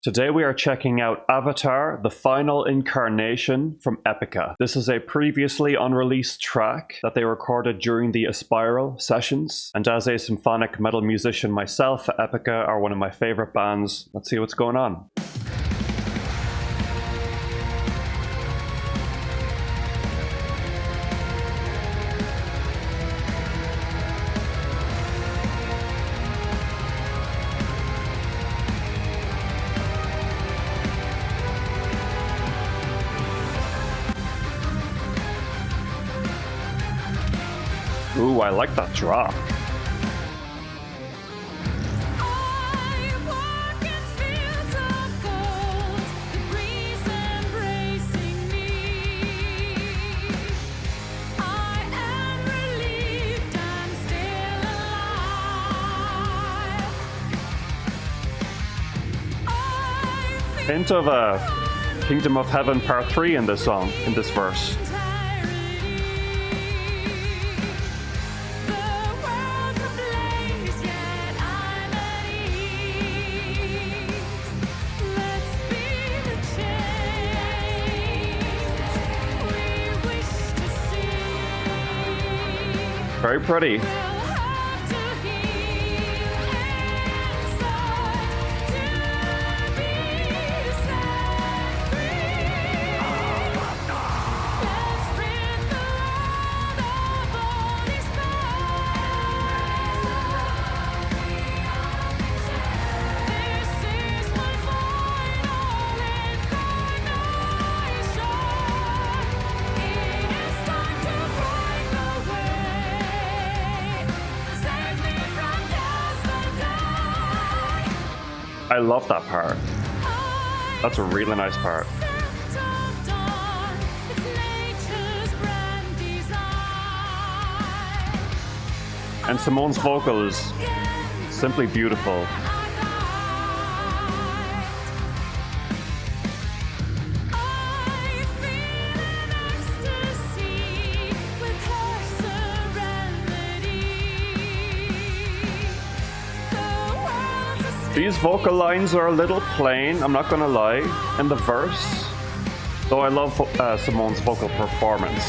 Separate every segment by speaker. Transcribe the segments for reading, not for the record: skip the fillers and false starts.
Speaker 1: Today we are checking out Avatar, the Final Incarnation from Epica. This is a previously unreleased track that they recorded during the Aspiral sessions. And as a symphonic metal musician myself, Epica are one of my favorite bands. Let's see what's going on. Ooh, I like that drop. Hint of a Kingdom of Heaven Part 3 in this song, in this verse. Very pretty. I love that part. That's a really nice part. And Simone's vocal is simply beautiful. These vocal lines are a little plain, I'm not gonna lie, in the verse, though I love Simone's vocal performance.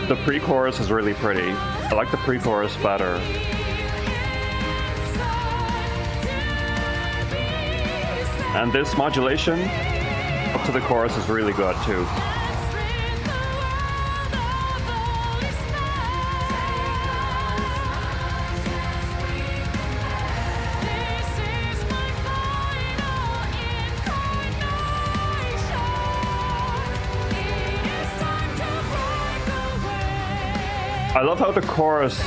Speaker 1: The pre-chorus is really pretty. I like the pre-chorus better. And this modulation up to the chorus is really good too. I love how the chorus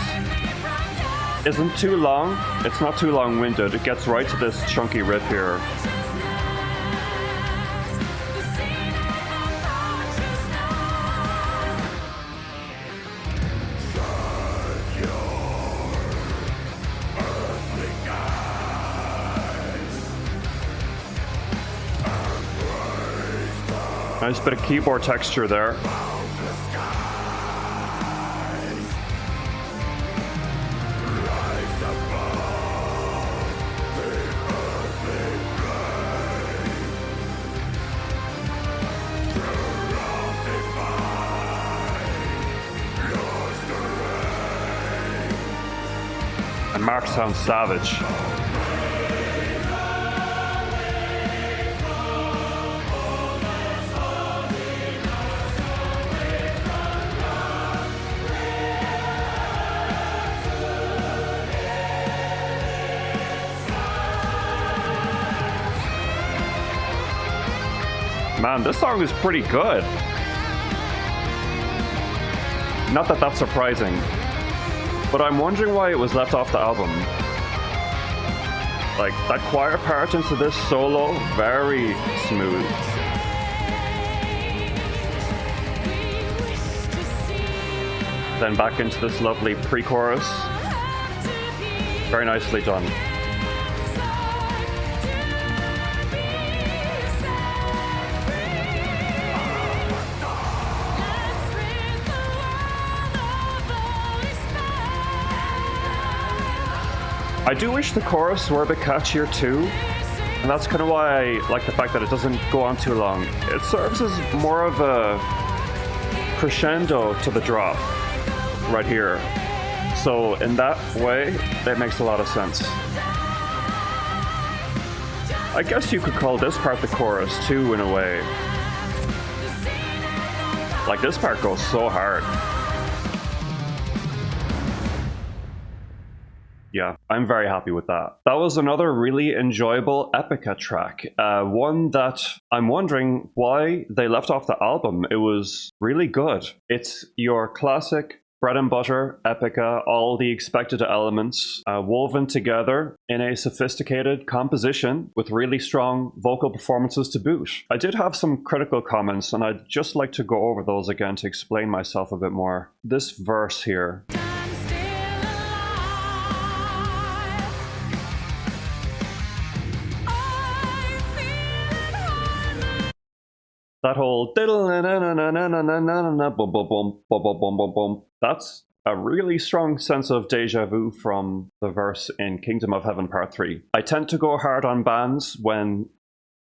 Speaker 1: isn't too long, it's not too long-winded, it gets right to this chunky riff here. Nice bit of keyboard texture there. And Mark sounds savage. Man, this song is pretty good. Not that that's surprising, but I'm wondering why it was left off the album. Like, that choir part into this solo, very smooth. Then back into this lovely pre-chorus. Very nicely done. I do wish the chorus were a bit catchier too, and that's kind of why I like the fact that it doesn't go on too long. It serves as more of a crescendo to the drop right here. So in that way, that makes a lot of sense. I guess you could call this part the chorus too, in a way. Like, this part goes so hard. Yeah, I'm very happy with that. That was another really enjoyable Epica track. One that I'm wondering why they left off the album. It was really good. It's your classic bread and butter Epica, all the expected elements woven together in a sophisticated composition with really strong vocal performances to boot. I did have some critical comments, and I'd just like to go over those again to explain myself a bit more. This verse here. That whole that's a really strong sense of deja vu from the verse in Kingdom of Heaven Part 3. I tend to go hard on bands when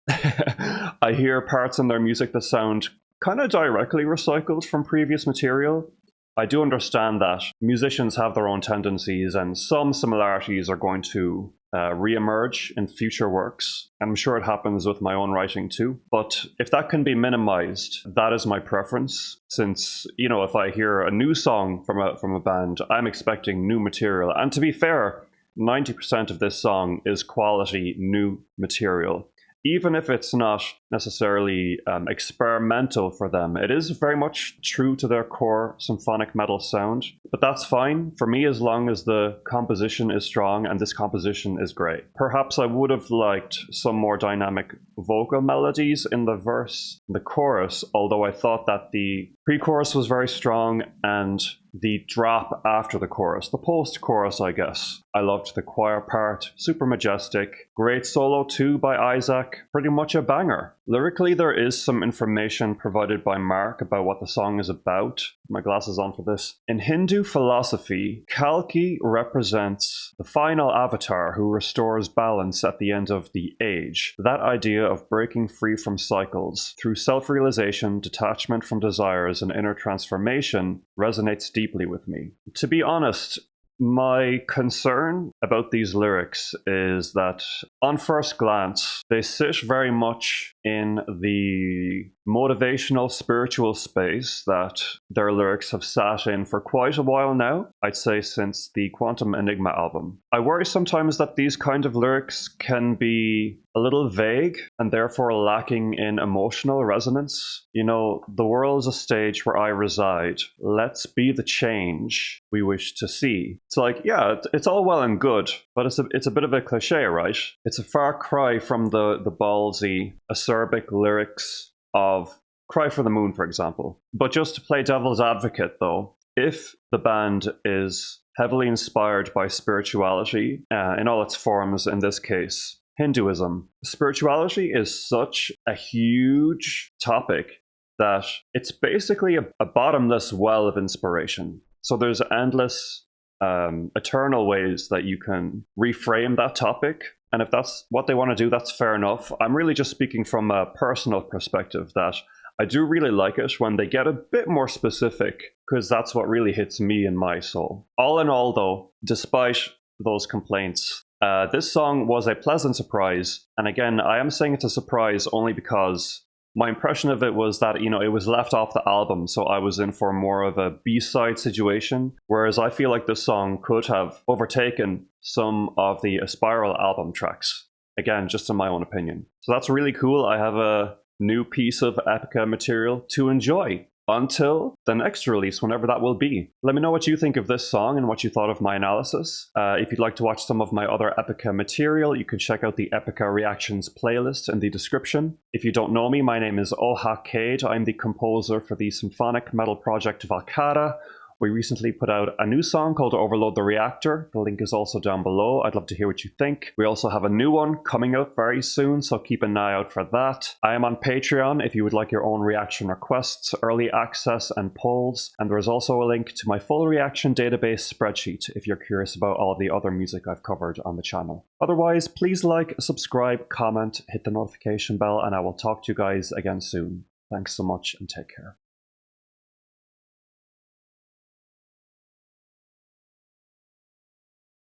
Speaker 1: I hear parts in their music that sound kind of directly recycled from previous material. I do understand that musicians have their own tendencies, and some similarities are going to re-emerge in future works. I'm sure it happens with my own writing too. But if that can be minimized, that is my preference. Since, you know, if I hear a new song from a band, I'm expecting new material. And to be fair, 90% of this song is quality new material. Even if it's not necessarily experimental for them, it is very much true to their core symphonic metal sound. But that's fine for me as long as the composition is strong, and this composition is great. Perhaps I would have liked some more dynamic vocal melodies in the verse, the chorus, although I thought that the pre-chorus was very strong and the drop after the chorus, the post-chorus, I guess. I loved the choir part, super majestic. Great solo too by Isaac, pretty much a banger. Lyrically, there is some information provided by Mark about what the song is about. My glasses on for this. In Hindu philosophy, Kalki represents the final avatar who restores balance at the end of the age. That idea of breaking free from cycles through self-realization, detachment from desires, and inner transformation resonates deeply with me. To be honest, my concern about these lyrics is that on first glance, they sit very much in the motivational spiritual space that their lyrics have sat in for quite a while now. I'd say since the Quantum Enigma album. I worry sometimes that these kind of lyrics can be a little vague and therefore lacking in emotional resonance. You know, the world is a stage where I reside. Let's be the change we wish to see. It's like, yeah, it's all well and good, but it's a bit of a cliche, right? It's a far cry from the ballsy, acerbic lyrics of Cry for the Moon, for example. But just to play devil's advocate, though, if the band is heavily inspired by spirituality, in all its forms, in this case, Hinduism, spirituality is such a huge topic that it's basically a bottomless well of inspiration. So there's endless, eternal ways that you can reframe that topic. And if that's what they want to do, that's fair enough. I'm really just speaking from a personal perspective that I do really like it when they get a bit more specific, because that's what really hits me in my soul. All in all, though, despite those complaints, this song was a pleasant surprise. And again, I am saying it's a surprise only because my impression of it was that, you know, it was left off the album, so I was in for more of a B-side situation, whereas I feel like this song could have overtaken some of the Spiral album tracks. Again, just in my own opinion. So that's really cool. I have a new piece of Epica material to enjoy until the next release, whenever that will be. Let me know what you think of this song and what you thought of my analysis. If you'd like to watch some of my other Epica material, you can check out the Epica Reactions playlist in the description. If you don't know me, my name is Oha Cade. I'm the composer for the symphonic metal project Valkada, We recently put out a new song called Overload the Reactor. The link is also down below. I'd love to hear what you think. We also have a new one coming out very soon, so keep an eye out for that. I am on Patreon if you would like your own reaction requests, early access, and polls. And there is also a link to my full reaction database spreadsheet if you're curious about all of the other music I've covered on the channel. Otherwise, please like, subscribe, comment, hit the notification bell, and I will talk to you guys again soon. Thanks so much and take care.